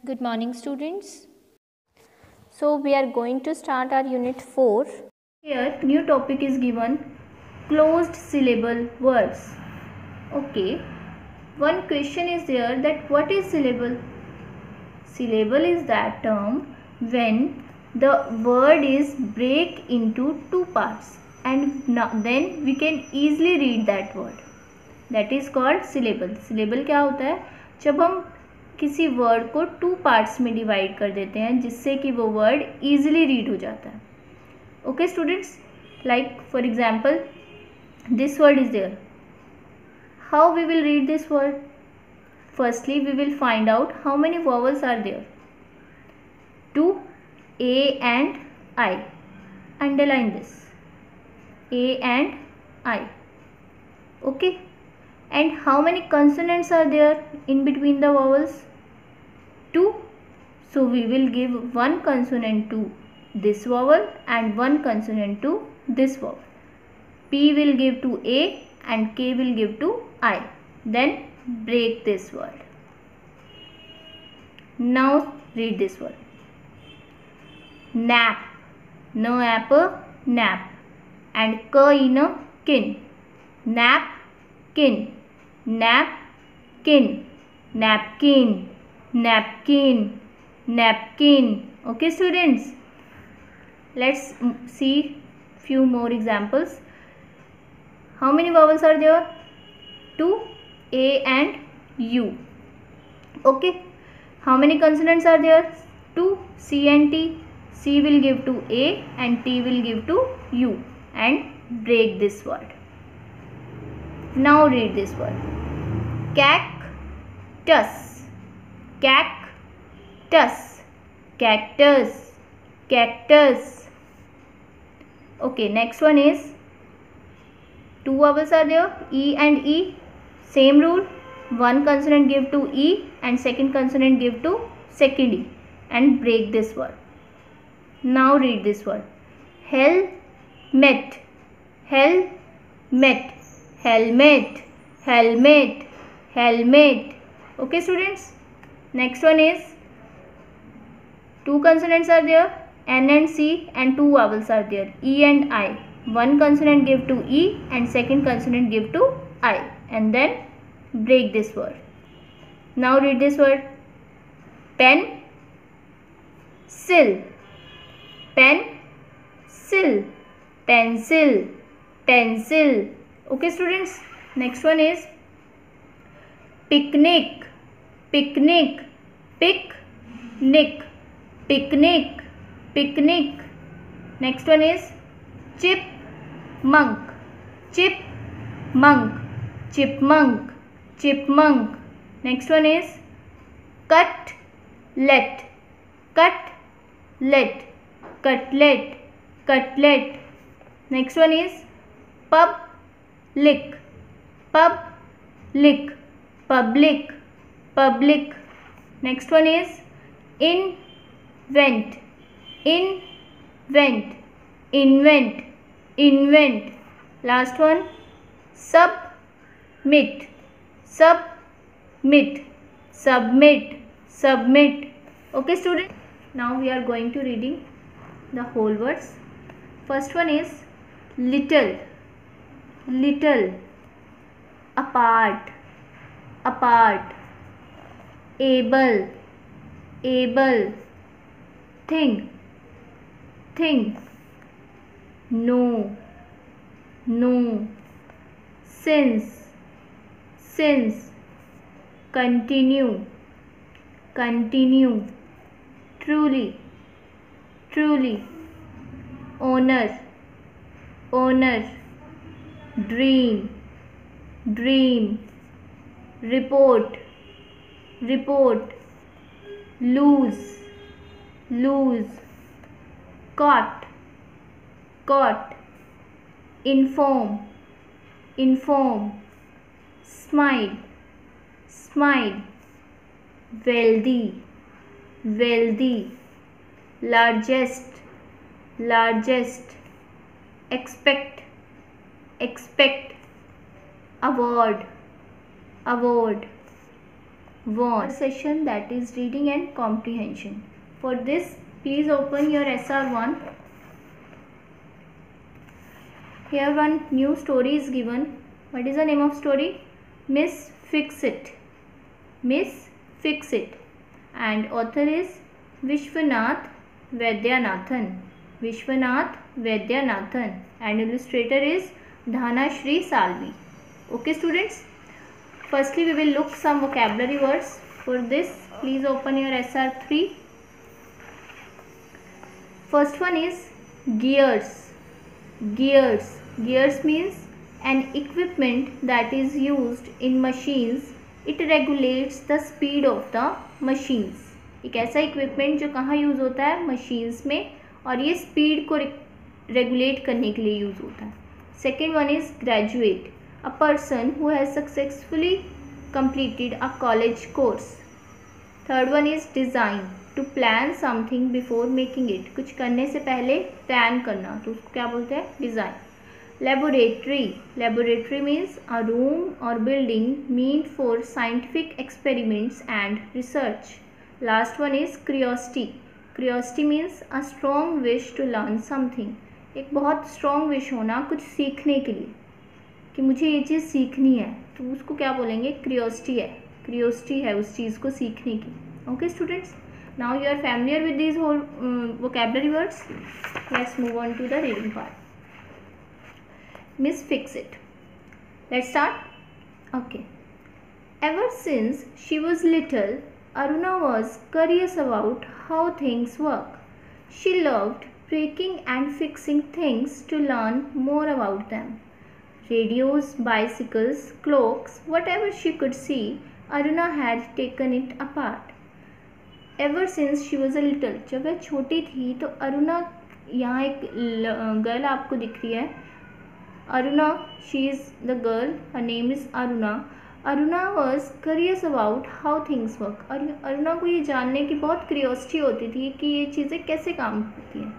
Good morning, students. So we are going to start our unit 4. Here new topic is given, closed syllable words. Okay, one question is there that what is syllable? Syllable is that term when the word is break into two parts and then we can easily read that word. That is called syllable. Syllable क्या होता है? जब हम किसी word को two parts में divide कर देते हैं जिससे कि वो वर्ड ईजिली रीड हो जाता है. Okay students, like for example this word is there. How we will read this word? Firstly we will find out how many vowels are there. 2, A and I. Underline this. A and I. Okay. And how many consonants are there in between the vowels? 2. So we will give one consonant to this vowel and one consonant to this vowel. P will give to A and K will give to I. Then break this word. Now read this word. Nap. No apple, nap. And K in a kin. Nap, kin. Napkin, napkin, napkin, napkin. Okay students, let's see few more examples. How many vowels are there? 2, A and U. Okay, how many consonants are there? 2, C and T. C will give to A and T will give to U and break this word. Now read this word. Cactus, cactus, cactus, cactus. Okay, next one is two vowels are there, E and E. Same rule, one consonant give to E and second consonant give to second E and break this word. Now read this word. Helmet, helmet, helmet, helmet, helmet. Okay students, next one is two consonants are there, N and C, and two vowels are there, E and I. One consonant give to E and second consonant give to I and then break this word. Now read this word. Pencil, pencil, pencil, pencil. Okay students, next one is picnic, picnic, picnic, picnic, picnic. Next one is chipmunk, chipmunk, chipmunk, chipmunk. Next one is cutlet, cutlet, cutlet, cutlet. Next one is public, public, public, public. Next one is invent, invent, invent, invent. Last one submit, submit, submit, submit. Okay students, now we are going to reading the whole words. First one is little, little, apart, apart, able, able, thing, thing, no, no, since, since, continue, continue, truly, truly, owner, owner, dream, dream, report, report, lose, lose, caught, caught, inform, inform, smile, smile, wealthy, wealthy, largest, largest, expect, expect, award, award, won session, that is reading and comprehension. For this, please open your SR1. Here one new story is given. What is the name of story? Miss Fix-It. Miss Fix-It. And author is Vishwanath Vaidyanathan. Vishwanath Vaidyanathan. And illustrator is Dhanashri Salvi. Okay students. Firstly we will look some vocabulary words. For this, please open your SR3. First one is gears. Gears. Gears means an equipment that is used in machines. It regulates the speed of the machines. एक ऐसा equipment जो कहाँ use होता है? Machines में, और ये speed को रेगुलेट करने के लिए यूज़ होता है. Second one is graduate. A person who has successfully completed a college course. Third one is design. To plan something before making it. कुछ करने से पहले प्लान करना, तो उसको क्या बोलते हैं? Design. Laboratory. Laboratory means a room or building meant for scientific experiments and research. Last one is curiosity. Curiosity means a strong wish to learn something. एक बहुत strong wish होना कुछ सीखने के लिए, कि मुझे ये चीज़ सीखनी है, तो उसको क्या बोलेंगे? क्यूरियोसिटी है. क्यूरियोसिटी है उस चीज़ को सीखने की. Okay students, now you are familiar with these whole vocabulary words. Let's move on to the reading part. Miss Fix-It. Let's start. Okay. Ever since she was little, Aruna was curious about how things work. She loved breaking and fixing things to learn more about them. Radios, bicycles, clocks, whatever she could see, Aruna had taken it apart. Ever since she was a little, जब वह छोटी थी तो अरुणा, यहाँ एक girl आपको दिख रही है, Aruna, she is the girl, her name is Aruna. Aruna was curious about how things work. और अरुणा को ये जानने की बहुत क्यूरियोसिटी होती थी कि ये चीज़ें कैसे काम करती हैं.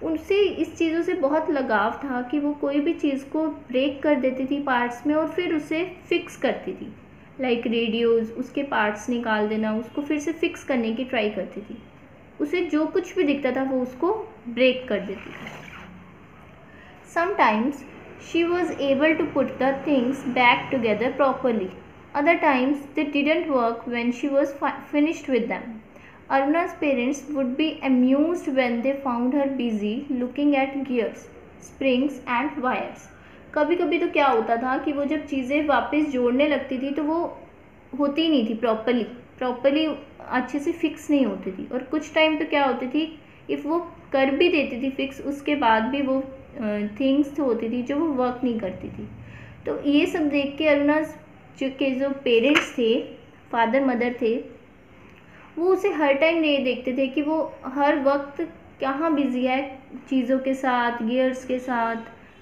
उनसे इस चीज़ों से बहुत लगाव था कि वो कोई भी चीज़ को ब्रेक कर देती थी पार्ट्स में और फिर उसे फिक्स करती थी. लाइक रेडियोज़, उसके पार्ट्स निकाल देना, उसको फिर से फिक्स करने की ट्राई करती थी. उसे जो कुछ भी दिखता था वो उसको ब्रेक कर देती थी. Sometimes she was able to put the things back together properly. Other times they didn't work when she was finished with them. Aruna's parents would be amused when they found her busy looking at gears, springs and wires. कभी कभी तो क्या होता था कि वो जब चीज़ें वापस जोड़ने लगती थी तो वो होती नहीं थी प्रॉपरली अच्छे से फिक्स नहीं होती थी. और कुछ टाइम तो क्या होती थी, इफ़ वो कर भी देती थी फिक्स, उसके बाद भी वो थिंग्स तो होती थी जो वो वर्क नहीं करती थी. तो ये सब देख के अरुणा के जो पेरेंट्स थे, फादर मदर थे, वो उसे हर टाइम ये देखते थे कि वो हर वक्त कहाँ बिजी है, चीज़ों के साथ, गियर्स के साथ,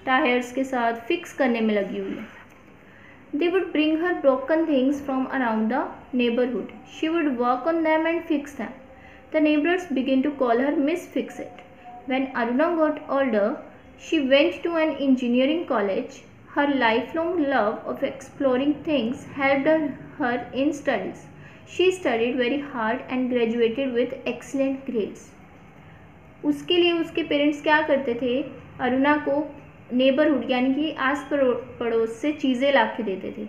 टायर्स के साथ फिक्स करने में लगी हुई है. They would bring her broken things from around the neighbourhood. She would work on them and fix them. The neighbours begin to call her Miss fix it. When Aruna got older, she went to an engineering college. Her life long love of exploring things helped her in studies. She studied very hard and graduated with excellent grades. उसके लिए उसके parents क्या करते थे, अरुणा को neighbourhood यानी कि आस पड़ोस से चीज़ें ला के देते थे,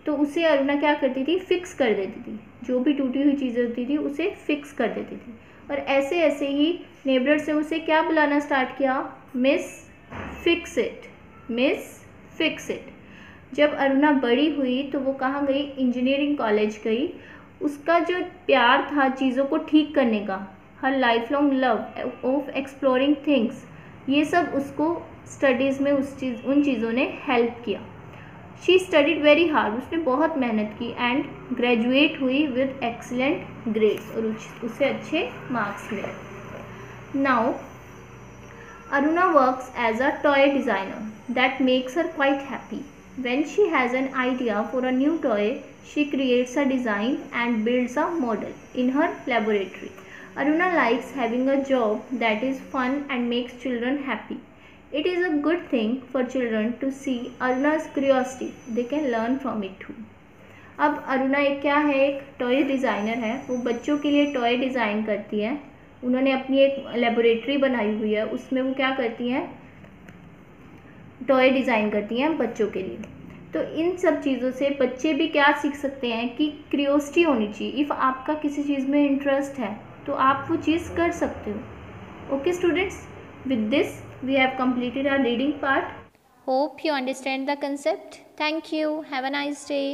तो उसे अरुणा क्या करती थी, फिक्स कर देती थी. जो भी टूटी हुई चीज़ें होती थी उसे फिक्स कर देती थी. और ऐसे ऐसे ही नेबर से उसे क्या बुलाना स्टार्ट किया, miss fix it, miss fix it. जब अरुणा बड़ी हुई तो वो कहाँ गई, इंजीनियरिंग कॉलेज गई. उसका जो प्यार था चीज़ों को ठीक करने का, हर life long love of exploring things, ये सब उसको स्टडीज़ में उन चीज़ों ने हेल्प किया. She studied very hard. उसने बहुत मेहनत की एंड ग्रेजुएट हुई विद एक्सीलेंट ग्रेड्स, और उसे अच्छे मार्क्स मिले. Now Aruna works as a toy designer. That makes her quite happy. When she has an idea for a new toy, she creates a design and builds a model in her laboratory. Aruna likes having a job that is fun and makes children happy. It is a good thing for children to see Aruna's curiosity. They can learn from it too. अब अरुणा एक क्या है, एक toy designer है, वो बच्चों के लिए टॉय डिज़ाइन करती है। उन्होंने अपनी एक लेबोरेटरी बनाई हुई है, उसमें वो क्या करती हैं, टॉय डिज़ाइन करती हैं बच्चों के लिए। तो इन सब चीज़ों से बच्चे भी क्या सीख सकते हैं कि क्यूरियोसिटी होनी चाहिए। इफ़ आपका किसी चीज़ में इंटरेस्ट है तो आप वो चीज़ कर सकते हो। Okay students, with this we have completed our reading part. Hope you understand the concept. Thank you. Have a nice day.